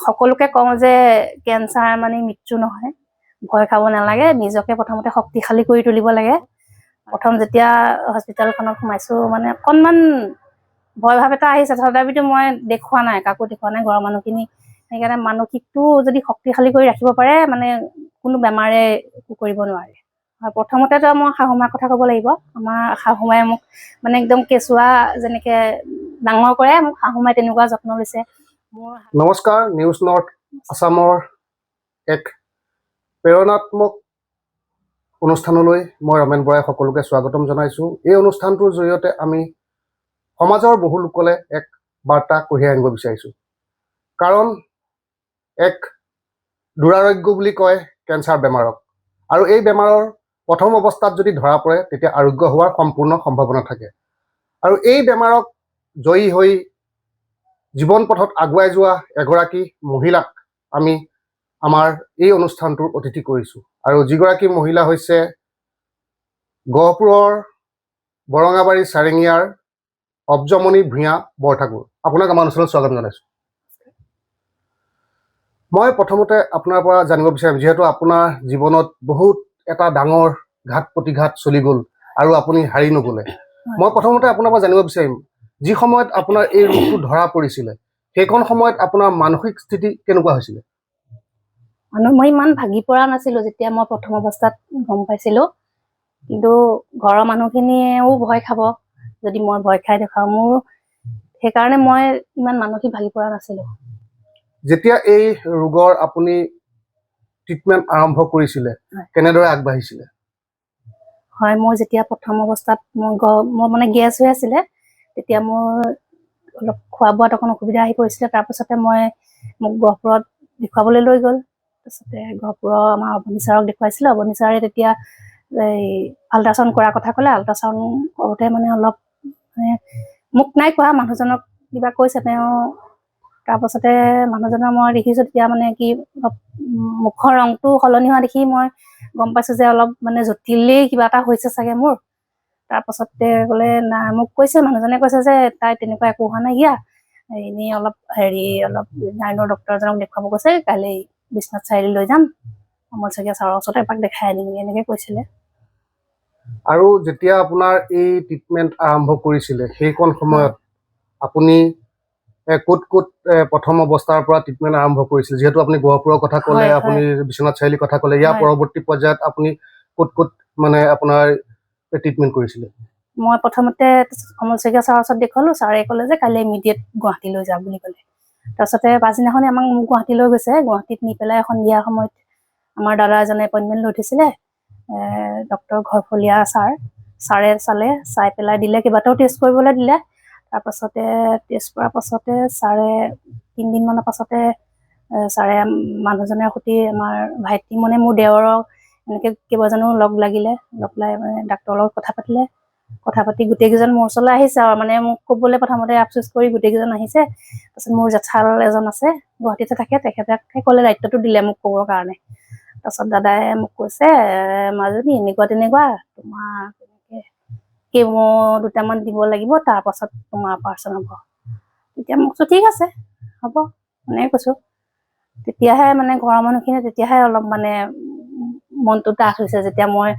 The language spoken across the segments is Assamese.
সকলোকে কওঁ যে কেঞ্চাৰ মানে মৃত্যু নহয়, ভয় খাব নালাগে, নিজকে প্ৰথমতে শক্তিশালী কৰি তুলিব লাগে। প্ৰথম যেতিয়া হস্পিটেলখনত সোমাইছোঁ মানে অকণমান ভয় ভাৱ এটা আহিছে, তথাপিতো মই দেখুওৱা নাই, কাকো দেখুওৱা নাই, ঘৰৰ মানুহখিনি। সেইকাৰণে মানসিকটো যদি শক্তিশালী কৰি ৰাখিব পাৰে মানে কোনো বেমাৰে একো কৰিব নোৱাৰে। প্ৰথমতেতো মই শাহুমাৰ কথা ক'ব লাগিব। আমাৰ শাহুমাই মোক মানে একদম কেঁচুৱা যেনেকৈ ডাঙৰ কৰে, মোক শাহুমাই তেনেকুৱা যত্ন লৈছে। নমস্কাৰ, নিউজ নৰ্থ আছামৰ এক প্ৰেৰণাত্মক অনুষ্ঠানলৈ মই ৰমেন বৰাই সকলোকে স্বাগতম জনাইছোঁ। এই অনুষ্ঠানটোৰ জৰিয়তে আমি সমাজৰ বহু লোকলৈ এক বাৰ্তা কঢ়িয়াই আনিব বিচাৰিছোঁ। কাৰণ এক দুৰাৰোগ্য বুলি কয় কেঞ্চাৰ বেমাৰক, আৰু এই বেমাৰৰ প্ৰথম অৱস্থাত যদি ধৰা পৰে তেতিয়া আৰোগ্য হোৱাৰ সম্পূৰ্ণ সম্ভাৱনা থাকে। আৰু এই বেমাৰক জয়ী হৈ জীৱন পথত আগুৱাই যোৱা এগৰাকী মহিলাক আমি আমাৰ এই অনুষ্ঠানটোৰ অতিথি কৰিছোঁ। আৰু যিগৰাকী মহিলা হৈছে গহপুৰৰ বৰঙাবাৰী চাৰেঙীয়াৰ অব্জমণি ভূঞা বৰঠাকুৰ। আপোনাক আমাৰ অনুষ্ঠানত স্বাগতম জনাইছোঁ। মই প্ৰথমতে আপোনাৰ পৰা জানিব বিচাৰিম, যিহেতু আপোনাৰ জীৱনত বহুত এটা ডাঙৰ ঘাত প্ৰতিঘাত চলি গ'ল আৰু আপুনি হাৰি নগ'লে, মই প্ৰথমতে আপোনাৰ পৰা জানিব বিচাৰিম, যি সময়ত আপোনাৰ এই ৰোগটো ধৰা পৰিছিলে সেইখন সময়ত আপোনাৰ মানসিক স্থিতি কেনেকুৱা হৈছিলে? মই ইমান ভাগি পৰা নাছিলোঁ যেতিয়া মই প্ৰথম অৱস্থাত গম পাইছিলোঁ, কিন্তু ঘৰৰ মানুহখিনিয়েও ভয় খাব যদি মই ভয় খাই দেখাওঁ, মোৰ সেইকাৰণে মই ইমান মানসিক ভাগি পৰা নাছিলোঁ। যেতিয়া এই ৰোগৰ আপুনি ট্ৰিটমেণ্ট আৰম্ভ কৰিছিলে কেনেদৰে আগবাঢ়িছিলে? হয়, মোৰ যেতিয়া প্ৰথম অৱস্থাত মোৰ মানে গেছ হৈ আছিলে, তেতিয়া মোৰ অলপ খোৱা বোৱাত অকণ অসুবিধা আহি পৰিছিলে। তাৰপিছতে মোক গহপুৰত দেখুৱাবলৈ লৈ গ'ল। তাৰপিছতে গহপুৰৰ আমাৰ অৱনী ছাৰক দেখুৱাইছিলোঁ। অৱনী ছাৰে তেতিয়া এই আল্ট্ৰাচাউণ্ড কৰাৰ কথা ক'লে। আল্ট্ৰাচাউণ্ড কৰোঁতে মানে অলপ মানে মোক নাই কোৱা, মানুহজনক কিবা কৈছে তেওঁ। তাৰপাছতে মানুহজনৰ মই দেখিছোঁ তেতিয়া মানে কি অলপ মুখৰ ৰংটো সলনি হোৱা দেখি মই গম পাইছোঁ যে অলপ মানে জটিলেই কিবা এটা হৈছে চাগে মোৰ। তাৰপাছতে ক'লে নাই, মোক কৈছে মানুহজনে কৈছে যে তাই তেনেকুৱা একো হোৱা নাই, এনেই অলপ গাইনৰ ডক্তৰ এজনক দেখুৱাব কৈছে, কাইলৈ বিশ্বনাথ চাৰিআলি লৈ যাম, আমলচকীয়া ছাৰৰ ওচৰত এপাক দেখাই আনিমগৈ, এনেকৈ কৈছিলে। আৰু যেতিয়া আপোনাৰ এই ট্ৰিটমেণ্ট আৰম্ভ কৰিছিলে সেইকণ সময়ত আপুনি ক'ত প্ৰথম অৱস্থাৰ পৰা ট্ৰিটমেণ্ট আৰম্ভ কৰিছিল? যিহেতু আপুনি গহপুৰৰ কথা ক'লে, আপুনি বিশ্বনাথ চাৰিআলিৰ কথা ক'লে, ইয়াৰ পৰৱৰ্তী পৰ্যায়ত আপুনি ক'ত মানে আপোনাৰ ট্ৰিটমেণ্ট কৰিছিলে? মই প্ৰথমতে আমলচকীয়া ছাৰৰ ওচৰত দেখুৱালোঁ। ছাৰে ক'লে যে কাইলৈ ইমিডিয়েট গুৱাহাটী লৈ যাম বুলি ক'লে। তাৰপিছতে পাছদিনাখনি মোক গুৱাহাটী লৈ গৈছে। গুৱাহাটীত নি পেলাই সন্ধিয়া সময়ত আমাৰ দাদা এজনে এপইণ্টমেণ্ট লৈ থৈছিলে, ডক্টৰ ঘৰফলীয়া ছাৰে চালে, চাই পেলাই দিলে, কেইবাটাও টেষ্ট কৰিবলৈ দিলে। তাৰপাছতে টেষ্ট কৰাৰ পাছতে ছাৰে 3 দিনমানৰ পাছতে ছাৰে মানুহজনৰ সৈতে আমাৰ ভাইটি মানে মোৰ দেৱৰক এনেকৈ কেইবাজনো লগ লাই মানে ডাক্তৰৰ লগত কথা পাতি গোটেইকেইজন মোৰ ওচৰলৈ আহিছে। আৰু মানে মোক ক'বলৈ প্ৰথমতে আফচোচ কৰি গোটেইকেইজন আহিছে। তাৰপিছত মোৰ জেঠাল এজন আছে, গুৱাহাটীতে থাকে, তেখেতে ক'লে, দায়িত্বটো দিলে মোক ক'বৰ কাৰণে। তাৰপাছত দাদাই মোক কৈছে, মাজনী এনেকুৱা তেনেকুৱা, তোমাৰ কেমো 2টামান দিব লাগিব, তাৰপাছত তোমাৰ অপাৰেশ্যন হ'ব। তেতিয়া মোক কৈছোঁ ঠিক আছে হ'ব, এনেকৈ কৈছোঁ। তেতিয়াহে মানে ঘৰৰ মানুহখিনিয়ে তেতিয়াহে অলপ মানে মনটো ডাঠ হৈছে, যেতিয়া মই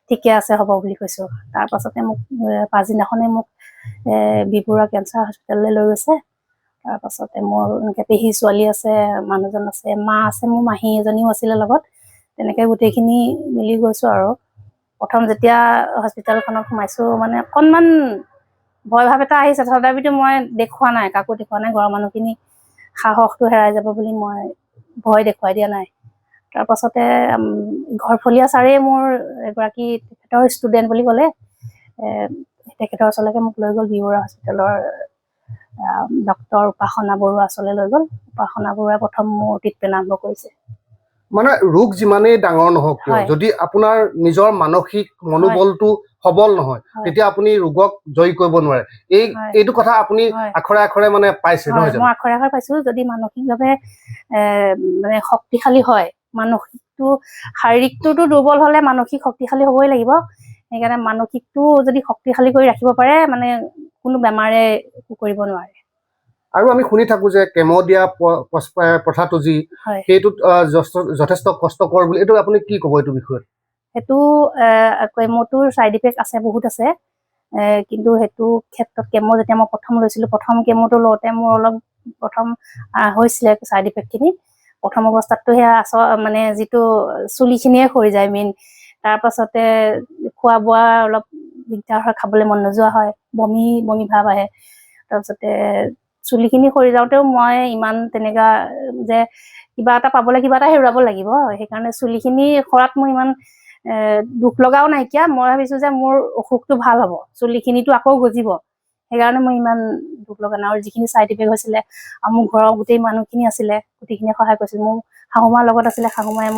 ঠিকে আছে হ'ব বুলি কৈছোঁ। তাৰপাছতে মোক পাছদিনাখনে মোক বিপুৰা কেঞ্চাৰ হস্পিটেললৈ লৈ গৈছে। তাৰপাছতে মোৰ এনেকৈ পেহী ছোৱালী আছে, মানুহজন আছে, মা আছে, মোৰ মাহী এজনীও আছিলে লগত। তেনেকৈ গোটেইখিনি মিলি গৈছোঁ। আৰু প্ৰথম যেতিয়া হস্পিটেলখনত সোমাইছোঁ মানে অকণমান ভয় ভাৱ এটা আহিছে, তথাপিতো মই দেখুওৱা নাই, কাকো দেখুওৱা নাই, ঘৰৰ মানুহখিনি সাহসটো হেৰাই যাব বুলি মই ভয় দেখুৱাই দিয়া নাই। তাৰপাছতে ঘৰফলীয়া ছাৰেই মোৰ এগৰাকী তেখেতৰ ষ্টুডেণ্ট বুলি ক'লে, তেখেতৰ ওচৰলৈকে মোক লৈ গ'ল। বিবৰুৱা হস্পিটেলৰ ডক্টৰ উপাসনা বৰুৱা ওচৰলৈ লৈ গ'ল। উপাসনা বৰুৱাই প্ৰথম মোৰ ট্ৰিটমেণ্ট আৰম্ভ কৰিছে। মানে ৰোগ যিমানেই ডাঙৰ নহওক কিয়, যদি আপোনাৰ নিজৰ মানসিক মনোবলটো সবল নহয়, তেতিয়া আপুনি ৰোগক জয়ী কৰিব নোৱাৰে। এইটো কথা আপুনি আখৰে আখৰে মানে পাইছে, নহয় জানো? মই আখৰে আখৰে পাইছোঁ। যদি মানসিকভাৱে মানে শক্তিশালী হয়, মানসিকটো, শাৰীৰিকটোতো দুৰ্বল হ'লে মানসিক শক্তিশালী হ'বই লাগিব। সেইকাৰণে মানসিকটো যদি শক্তিশালী কৰি ৰাখিব পাৰে মানে কোনো বেমাৰে একো কৰিব নোৱাৰে। আৰু আমি শুনি থাকো যে কেম দিয়া প্ৰথাটো যি হয় সেইটোত যথেষ্ট কষ্টকৰ বুলি, এইটো আপুনি কি ক'ব এইটো বিষয়ত? সেইটো কেমোটোৰ চাইড ইফেক্ট আছে, বহুত আছে। কিন্তু সেইটো ক্ষেত্ৰত কেমো যেতিয়া মই প্ৰথম লৈছিলোঁ, প্ৰথম কেমোটো লওঁতে মোৰ অলপ প্ৰথম হৈছিলে চাইড ইফেক্টখিনি। প্ৰথম অৱস্থাততো সেয়া মানে যিটো চুলিখিনিয়ে সৰি যায় মেইন। তাৰপাছতে খোৱা বোৱা অলপ দিগদাৰ হয়, খাবলৈ মন নোযোৱা হয়, বমি বমি ভাৱ আহে। তাৰপিছতে চুলিখিনি সৰি যাওঁতেও মই ইমান তেনেকুৱা যে কিবা এটা পাবলৈ কিবা এটা হেৰুৱাব লাগিব, সেইকাৰণে চুলিখিনি সৰাত মোৰ ইমান দুখ লগাও নাইকিয়া। মই ভাবিছো যে মোৰ অসুখটো ভাল হ'ব, চুলিখিনিতো আকৌ গজিব, সেইকাৰণে মই ইমান দুখ লগা নাই। আৰু যিখিনি চাইড ইফেক্ট হৈছিলে, আৰু মোৰ ঘৰৰ গোটেই মানুহখিনি আছিলে, গোটেইখিনিয়ে সহায় কৰিছিল। মোৰ শাহুমাৰ লগত আছিলে, শাহুমায়ে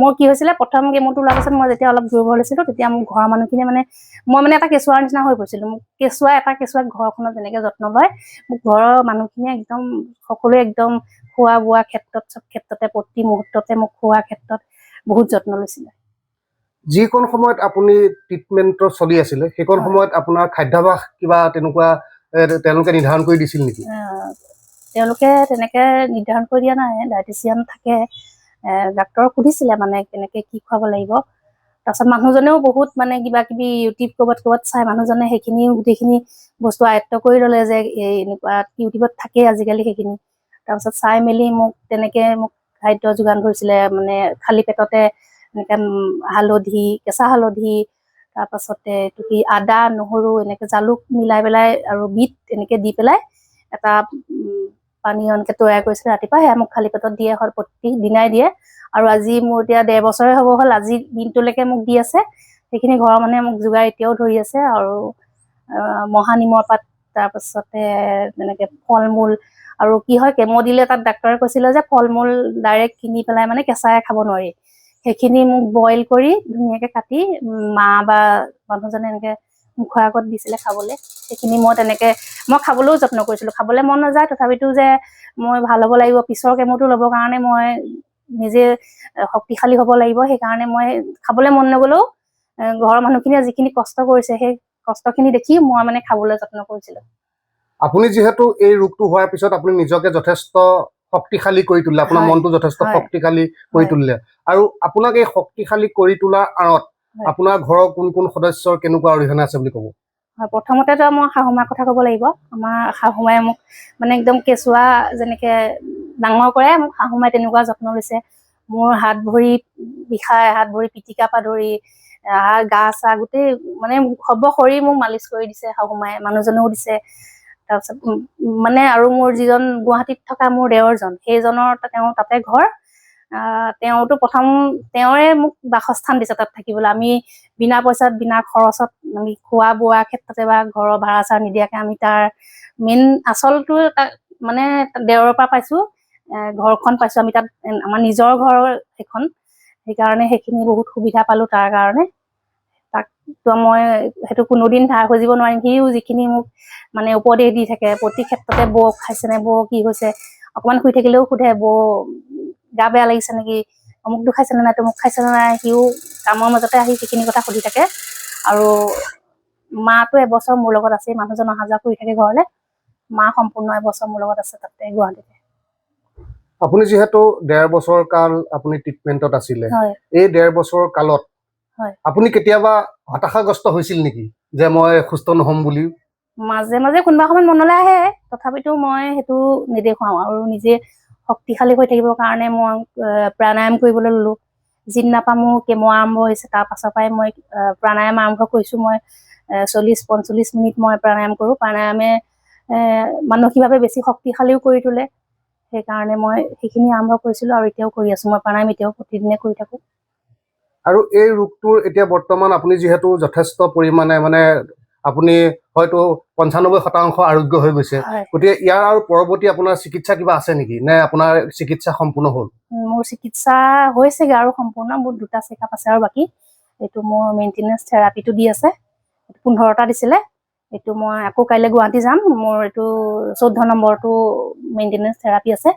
মোৰ কি হৈছিলে, প্ৰথম কেমোটো লোৱাৰ পাছত মই যেতিয়া অলপ দুৰ্বল হৈছিলো, তেতিয়া মোৰ ঘৰৰ মানুহখিনিয়ে মানে মই মানে এটা কেঁচুৱাৰ নিচিনা হৈ পৰিছিলো। মোক কেঁচুৱাক ঘৰখনত যেনেকে যত্ন লয়, মোক ঘৰৰ মানুহখিনিয়ে একদম সকলোৱে একদম খোৱা বোৱা ক্ষেত্ৰত, চব ক্ষেত্ৰতে, প্ৰতি মুহূৰ্ততে মোক খোৱা ক্ষেত্ৰত বহুত যত্ন লৈছিলে। যিকোন সময়ত আপুনি ট্ৰিটমেণ্টৰ চলি আছিলে, সেইকণ সময়ত আপোনাৰ খাদ্যাভ্যাস কিবা তেনেকুৱা তেওঁলোকে নিৰ্ধাৰণ কৰি দিছিল নেকি? তেওঁলোকে তেনেকে নিৰ্ধাৰণ কৰি দিয়া নাই, ডায়েটিচিয়ান থাকে। ডাক্তৰক সুধিছিলে মানে কেনেকে কি খুৱাব লাগিব। তাৰপিছত মানুহজনেও বহুত মানে কিবা কিবি ইউটিউব ক'ৰবাত চাই মানুহজনে সেইখিনিও গোটেইখিনি বস্তু আয়ত্ব কৰি ল'লে যে এনেকুৱা ইউটিউবত থাকেই আজিকালি সেইখিনি। তাৰপিছত চাই মেলি মোক খাদ্য যোগান ধৰিছিলে, মানে খালী পেটতে এনেকে হালধি, কেঁচা হালধি, তাৰপাছতে এইটো কি আদা, নহৰু, এনেকে জালুক মিলাই পেলাই আৰু বিট এনেকে দি পেলাই এটা পানী এনেকে তৈয়াৰ কৰিছিলে ৰাতিপুৱা, সেয়া মোক খালী পেটত দিয়ে, প্ৰতি দিনাই দিয়ে। আৰু আজি মোৰ এতিয়া 1.5 বছৰে হ'ব হ'ল, আজি দিনটোলৈকে মোক দি আছে। সেইখিনি ঘৰৰ মানুহে মোক যোগাৰ এতিয়াও ধৰি আছে। আৰু মহানিমৰ পাত, তাৰপাছতে তেনেকে ফল মূল, আৰু কি হয় কেমো দিলে তাত ডাক্তৰে কৈছিলে যে ফল মূল ডাইৰেক্ট কিনি পেলাই মানে কেঁচাই খাব নোৱাৰি। সেইখিনি মোক বইল কৰি ধুনীয়াকে কাটি মা বা মানুহজনে এনেকে মুখৰ আগত দিছিলে খাবলৈ। সেইখিনি মই খাবলৈও যত্ন কৰিছিলো। খাবলৈ মন নাযায়, তথাপিতো যে মই ভাল হ'ব লাগিব, পিছৰ কেমোটো ল'বৰ কাৰণে মই নিজে শক্তিশালী হ'ব লাগিব, সেইকাৰণে মই খাবলৈ মন নগলেও ঘৰৰ মানুহখিনিয়ে যিখিনি কষ্ট কৰিছে, সেই কষ্টখিনি দেখি মই মানে খাবলৈ যত্ন কৰিছিলো। আপুনি যিহেতু এই ৰোগটো হোৱাৰ পিছত আপুনি নিজকে যথেষ্ট শক্তিশালী কৰি তুলিলে, আপোনাৰ মনটো যথেষ্ট শক্তিশালী কৰি তুলিলে। আৰু আপোনাক এই শক্তিশালী কৰি তোলাৰ আঁৰত আপোনাৰ ঘৰৰ কোন কোন সদস্যৰ কেনেকুৱা অৰিহণা আছে বুলি ক'ব? হয়, প্ৰথমতেতো মই শাহুমাৰ কথা ক'ব লাগিব। আমাৰ শাহুমায়ে মোক মানে একদম কেঁচুৱা যেনেকে ডাঙৰ কৰে, মোক শাহুমাই তেনেকুৱা যত্ন লৈছে। মোৰ হাত ভৰি বিষাই, হাত ভৰি পিটিকা পৰা ধৰি গা চা গোটেই মানে শৰীৰ মোক মালিচ কৰি দিছে শাহুমায়ে, মানুহজনেও দিছে। তাৰপিছত মানে আৰু মোৰ যিজন গুৱাহাটীত থকা মোৰ দেৱৰজন, সেইজনৰ তেওঁ তাতে ঘৰ। তেওঁতো তেওঁৰে মোক বাসস্থান দিছে তাত থাকিবলৈ। আমি বিনা পইচাত, বিনা খৰচত, আমি খোৱা বোৱা ক্ষেত্ৰতে বা ঘৰৰ ভাড়া চাড়া নিদিয়াকে আমি তাৰ মেইন আচলটো মানে দেৱৰৰ পৰা পাইছো, ঘৰখন পাইছো আমি তাত, আমাৰ নিজৰ ঘৰ সেইখন। সেইকাৰণে সেইখিনি বহুত সুবিধা পালো তাৰ কাৰণে। তাকতো মই সেইটো কোনোদিন ধাৰ খুজিব নোৱাৰিম। সিও যিখিনি মোক মানে উপদেশ দি থাকে প্ৰতি ক্ষেত্ৰতে, বৌ খাইছে নে, বৌ কি হৈছে, অকমান শুই থাকিলেও সোধে, বৌ গা বেয়া লাগিছে নেকি, অমুকটো খাইছে নে নাই, তমুক খাইছে নে নাই। সিও কামৰ মাজতে আহি সেইখিনি কথা সুধি থাকে। আৰু মাতো 1 বছৰ মোৰ লগত আছে, মানুহজন অহা যোৱা কৰি থাকে ঘৰলে। মা সম্পূৰ্ণ 1 বছৰ মোৰ লগত আছে তাতে গুৱাহাটীতে। আপুনি যিহেতু 1.5 বছৰ কাল আপুনি ট্ৰিটমেণ্টত আছিলে, এই 1.5 বছৰ কালত আপুনি কেতিয়াবা হতাশাগ্ৰস্ত হৈছিল নেকি যে মই সুস্থ নহ'ম বুলি? মাজে মাজে কোনোবা সময়ত মনলৈ আহে, তথাপিতো মই সেইটো নেদেখুৱাও। আৰু নিজে শক্তিশালী হৈ থাকিবৰ কাৰণে মই প্ৰাণায়াম কৰিবলৈ ললো। যিদিনাৰ মোৰ কেমো আৰম্ভ হৈছে, তাৰ পাছৰ পৰাই মই প্ৰাণায়াম আৰম্ভ কৰিছো। মই 40-45 মিনিট মই প্ৰাণায়াম কৰো। প্ৰাণায়ামে মানসিকভাৱে বেছি শক্তিশালীও কৰি তোলে। সেইকাৰণে মই সেইখিনি আৰম্ভ কৰিছিলো, আৰু এতিয়াও কৰি আছো। মই প্ৰাণায়াম এতিয়াও প্ৰতিদিনে কৰি থাকো। আৰু এই ৰোগটোৰ এতিয়া বৰ্তমান আপুনি যিহেতু যথেষ্ট পৰিমাণে মানে আপুনি হয়তো 95% আৰোগ্য হৈ গৈছে, গতিকে ইয়াৰ আৰু পৰৱৰ্তী আপোনাৰ চিকিৎসা কিবা আছে নেকি, নে আপোনাৰ চিকিৎসা সম্পূৰ্ণ হ'ল? মোৰ চিকিৎসা হৈছেগে আৰু সম্পূৰ্ণ। মোৰ 2টা চেকআপ আছে আৰু বাকী। এইটো মোৰ মেইনটেনেঞ্চ থেৰাপিটো দি আছে, 15টা দিছিলে। এইটো মই আকৌ কাইলৈ গুৱাহাটী যাম। মোৰ এইটো 14 নম্বৰটো মেইনটেনেঞ্চ থেৰাপি আছে।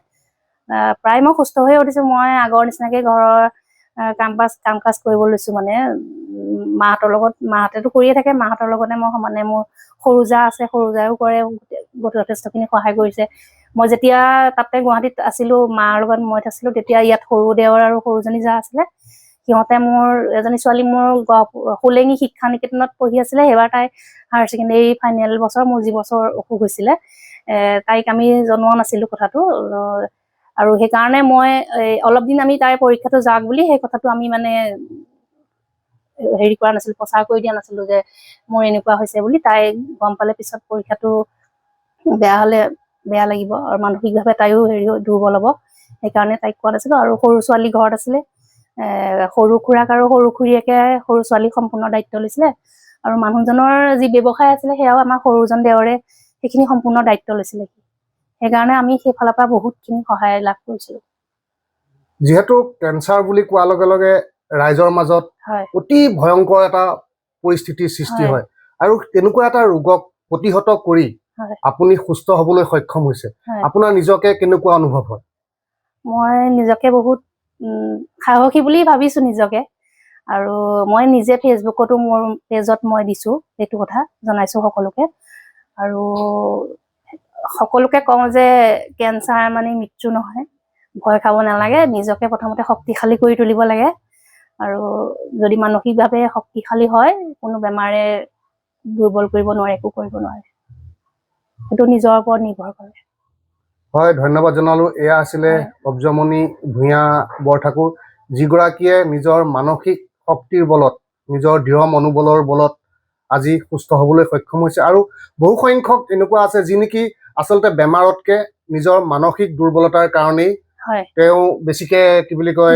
প্ৰায় মই সুস্থ হৈ উঠিছো। মই আগৰ নিচিনাকে ঘৰৰ কাম কাজ কৰিব লৈছো। মানে মাহঁতেতো কৰিয়ে থাকে, মাহঁতৰ লগতে মই সমানে মোৰ সৰু জা আছে, সৰু জাও কৰে, যথেষ্টখিনি সহায় কৰিছে। মই যেতিয়া তাতে গুৱাহাটীত আছিলো, মাৰ লগত মই আছিলো, তেতিয়া ইয়াত সৰু দেওৰ আৰু সৰুজনী জা আছিলে। সিহঁতে মোৰ এজনী ছোৱালী মোৰ হোলেঙি শিক্ষা নিকেতনত পঢ়ি আছিলে। সেইবাৰ তাই হায়াৰ ছেকেণ্ডেৰী ফাইনেল বছৰ, মোৰ যি বছৰ অসুখ হৈছিলে, তাইক আমি জনোৱা নাছিলো কথাটো, আৰু সেইকাৰণে মই অলপ দিন আমি তাইৰ পৰীক্ষাটো যাওক বুলি সেই কথাটো আমি মানে হেৰি কৰা নাছিলো, প্ৰচাৰ কৰি দিয়া নাছিলো যে মোৰ এনেকুৱা হৈছে বুলি। তাই গম পালে পিছত পৰীক্ষাটো বেয়া হলে বেয়া লাগিব আৰু মানসিকভাৱে তাইও দুৰ্বল হ'ব, সেইকাৰণে তাইক কোৱা নাছিলো। আৰু সৰু ছোৱালী ঘৰত আছিলে, সৰু খুৰাক আৰু সৰু খুৰীয়েকে সৰু ছোৱালীক সম্পূৰ্ণ দায়িত্ব লৈছিলে, আৰু মানুহজনৰ যি ব্যৱসায় আছিলে সেয়াও আমাৰ সৰুজন দেওৰে সেইখিনি সম্পূৰ্ণ দায়িত্ব লৈছিলে। সেইকাৰণে আমি সেইফালৰ পৰা বহুতখিনি সহায় লাভ কৰিছিলো। যিহেতু কেঞ্চাৰ বুলি কোৱাৰ লগে লগে ৰাইজৰ মাজত অতি ভয়ংকৰ এটা পৰিস্থিতিৰ সৃষ্টি হয়, আৰু তেনেকুৱা এটা ৰোগক প্ৰতিহত কৰি আপুনি সুস্থ হবলৈ সক্ষম হৈছে, আপোনাৰ নিজকে কেনেকুৱা অনুভৱ হয়? মই নিজকে বহুত সাহসী বুলি ভাবিছো নিজকে, আৰু মই নিজে ফেচবুকতো মোৰ পেজত মই দিছো, সেইটো কথা জনাইছো সকলোকে। আৰু সকলোকে কওঁ যে কেঞ্চাৰ মানে মৃত্যু নহয়, ভয় খাব নালাগে, নিজকে প্ৰথমতে শক্তিশালী কৰি তুলিব লাগে। আৰু যদি মানসিকভাৱে শক্তিশালী হয়, কোনো বেমাৰে দুৰ্বল কৰিব নোৱাৰে, একো কৰিব নোৱাৰে। সেইটো নিজৰ ওপৰত নিৰ্ভৰ কৰে। হয়, ধন্যবাদ জনালো। এয়া আছিলে অবজমণি ভূঞা বৰঠাকুৰ, যিগৰাকীয়ে নিজৰ মানসিক শক্তিৰ বলত, নিজৰ দৃঢ় মনোবলৰ বলত আজি সুস্থ হবলৈ সক্ষম হৈছে। আৰু বহু সংখ্যক এনেকুৱা আছে যি নেকি আচলতে বেমাৰতকে নিজৰ মানসিক দুৰ্বলতাৰ কাৰণেই তেওঁ বেছিকে কি বুলি কয়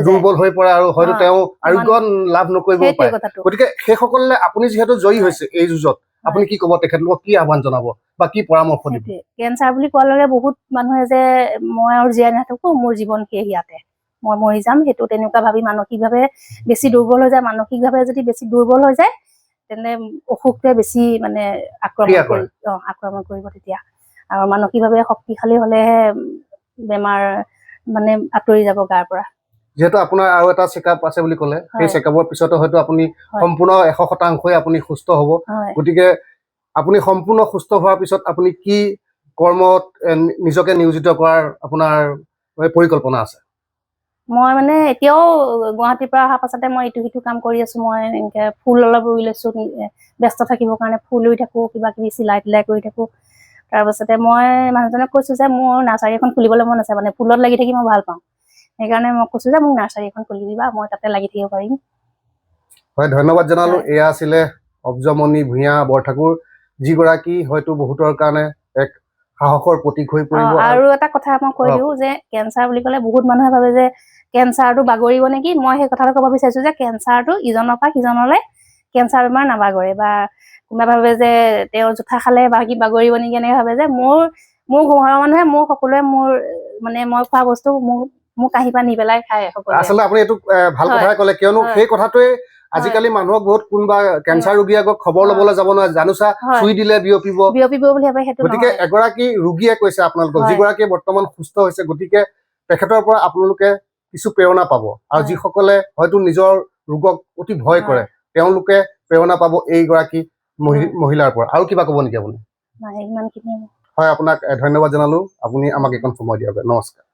দুৰ্বল হৈ পৰে, আৰু হয়তো তেওঁ আৰোগ্য লাভ নকৰিব পাৰে। গতিকে সেইসকলে আপুনি যিহেতু জয়ী হৈছে এই যুঁজত, আপুনি কি ক'ব, তেখেতলোকক কি আহ্বান জনাব বা কি পৰামৰ্শ দিব? কেঞ্চাৰ বুলি কোৱাৰ লগে বহুত মানুহে যে মই আৰু জীয়াই নাথাকো, মোৰ জীৱন শেষ ইয়াতে, মই মৰি যাম, সেইটো তেনেকুৱা ভাবি মানসিকভাৱে বেছি দুৰ্বল হৈ যায়। মানসিকভাৱে যদি বেছি দুৰ্বল হৈ যায়, তেনে অসুখটোৱে বেছি মানে আক্ৰমণ কৰিব তেতিয়া। আৰু মানসিকভাৱে শক্তিশালী হলেহে বেমাৰ মানে আঁতৰি যাব গাৰ পৰা। যিহেতু আপোনাৰ আৰু এটা চেকআপ আছে বুলি ক'লে, সেই চেকআপৰ পিছতো হয়তো আপুনি সম্পূৰ্ণ 100% আপুনি সুস্থ হ'ব। গতিকে আপুনি সম্পূৰ্ণ সুস্থ হোৱাৰ পিছত আপুনি কি কৰ্মত নিজকে নিয়োজিত কৰাৰ আপোনাৰ পৰিকল্পনা আছে? মই মানে এতিয়াও গুৱাহাটীৰ পৰা অহাৰ পাছতে মই ইটো সিটো কাম কৰি আছো। মই এনেকে ফুল অলপ ৰুই লৈছো, ব্যস্ত থাকিবৰ কাৰণে ফুল ৰুই থাকো, কিবা কিবি চিলাই তিলাই কৰি থাকো। তাৰপাছতে মই মানুহজনক কৈছো যে মোৰ নাৰ্চাৰী এখন খুলিবলৈ মন আছে, মানে ফুলত লাগি থাকি মই ভাল পাওঁ। সেইকাৰণে মই কৈছো যে মোক নাৰ্চাৰী এখন খুলি দিবা, মই তাতে লাগি থাকিব পাৰিম। হয়, ধন্যবাদ জনালো। এয়া আছিলে অবজমণি ভূঞা বৰঠাকুৰ, যিগৰাকী হয়তো বহুতৰ কাৰণে এক সাহসৰ প্ৰতীক হৈ পৰিব। আৰু এটা কথা মই কৈ দিওঁ যে কেঞ্চাৰ বুলি ক'লে বহুত মানুহে ভাবে যে কেঞ্চাৰটো বাগৰিব নেকি। মই সেই কথাটো ক'ব বিচাৰিছো যে কেঞ্চাৰটো ইজনৰ পৰা সিজনলৈ কেঞ্চাৰ বেমাৰ নাবাগৰে, বা কোনোবা ভাবে যে তেওঁৰ জোঠা খালে বা কি বাগৰিব নেকি, এনেকে ভাবে যে মোৰ ঘৰৰ মানুহে মোৰ সকলোৱে মোৰ মানে মই খোৱা বস্তু মোক কাঁহী পৰা নি পেলাই খায় সকলোৱে। আচলতে আপুনি এইটো ভাল কথাই ক'লে, কিয়নো সেই কথাটোৱে আজিকালি মানুহক বহুত, কোনোবা কেঞ্চাৰ ৰোগী আগত খবৰ ল'বলৈ যাব নোৱাৰে, জানোচা চুই দিলে বিয়পিব বুলি ভাবে। সেইটো গতিকে এগৰাকী ৰোগীয়ে কৈছে আপোনালোকক, যিগৰাকীয়ে বৰ্তমান সুস্থ হৈছে, গতিকে তেখেতৰ পৰা আপোনালোকে কিছু প্ৰেৰণা পাব। আৰু যিসকলে হয়তো নিজৰ ৰোগক অতি ভয় কৰে, তেওঁলোকে প্ৰেৰণা পাব এইগৰাকী মহিলাৰ পৰা। আৰু কিবা ক'ব নেকি আপুনি? হয়, আপোনাক ধন্যবাদ জনালো, আপুনি আমাক এইকণ সময় দিয়াৰ বাবে। নমস্কাৰ।